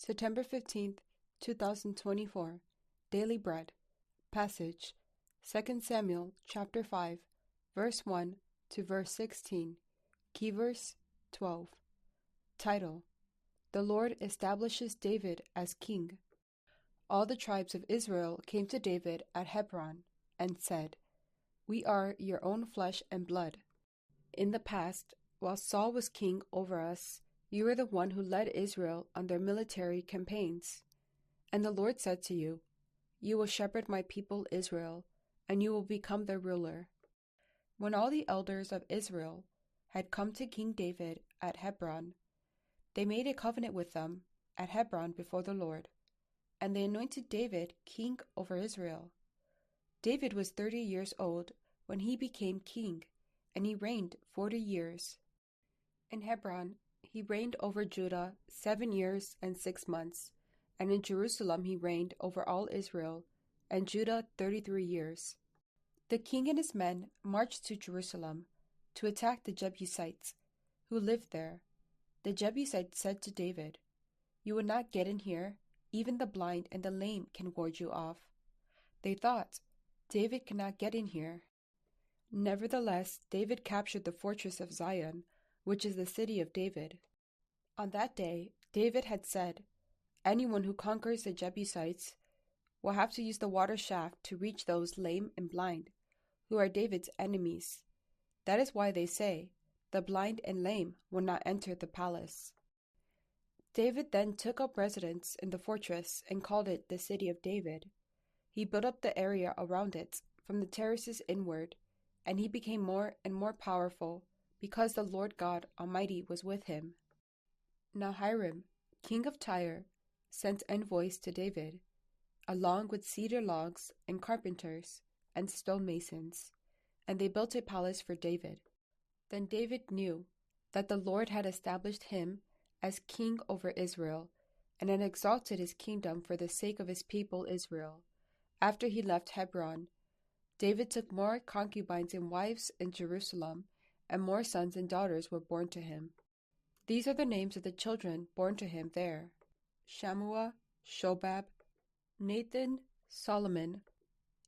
September 15th, 2024. Daily Bread. Passage: 2 Samuel chapter 5, verse 1 to verse 16. Key verse 12. Title: The Lord establishes David as king. All the tribes of Israel came to David at Hebron and said, "We are your own flesh and blood. In the past, while Saul was king over us, you were the one who led Israel on their military campaigns. And the Lord said to you, 'You will shepherd my people Israel, and you will become their ruler.'" When all the elders of Israel had come to King David at Hebron, they made a covenant with them at Hebron before the Lord, and they anointed David king over Israel. David was 30 years old when he became king, and he reigned 40 years. In Hebron, he reigned over Judah 7 years and 6 months, and in Jerusalem he reigned over all Israel and Judah 33 years. The king and his men marched to Jerusalem to attack the Jebusites, who lived there. The Jebusites said to David, "You will not get in here, even the blind and the lame can ward you off." They thought, "David cannot get in here." Nevertheless, David captured the fortress of Zion, which is the city of David. On that day, David had said, "Anyone who conquers the Jebusites will have to use the water shaft to reach those lame and blind, who are David's enemies. That is why they say, 'The blind and lame will not enter the palace.'" David then took up residence in the fortress and called it the City of David. He built up the area around it from the terraces inward, and he became more and more powerful because the Lord God Almighty was with him. Now Hiram, king of Tyre, sent envoys to David, along with cedar logs and carpenters and stonemasons, and they built a palace for David. Then David knew that the Lord had established him as king over Israel, and had exalted his kingdom for the sake of his people Israel. After he left Hebron, David took more concubines and wives in Jerusalem, and more sons and daughters were born to him. These are the names of the children born to him there: Shammua, Shobab, Nathan, Solomon,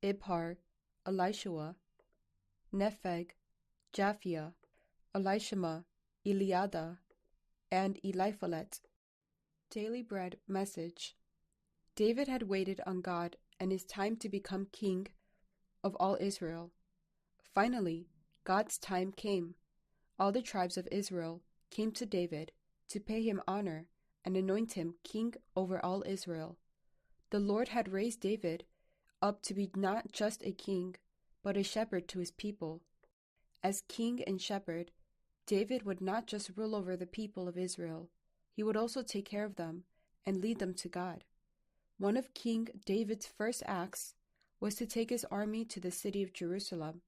Ibhar, Elishua, Nepheg, Japhia, Elishama, Eliada, and Eliphalet. Daily Bread Message. David had waited on God and his time to become king of all Israel. Finally, God's time came. All the tribes of Israel came to David to pay him honor and anoint him king over all Israel. The Lord had raised David up to be not just a king, but a shepherd to his people. As king and shepherd, David would not just rule over the people of Israel, he would also take care of them and lead them to God. One of King David's first acts was to take his army to the city of Jerusalem,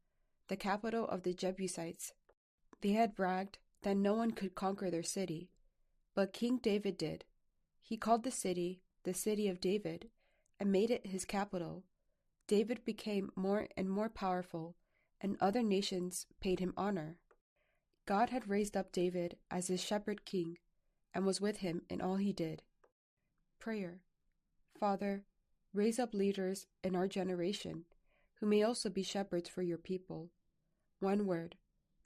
the capital of the Jebusites. They had bragged that no one could conquer their city, but King David did. He called the city of David, and made it his capital. David became more and more powerful, and other nations paid him honor. God had raised up David as his shepherd king, and was with him in all he did. Prayer. Father, raise up leaders in our generation, who may also be shepherds for your people. One word: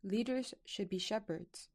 leaders should be shepherds.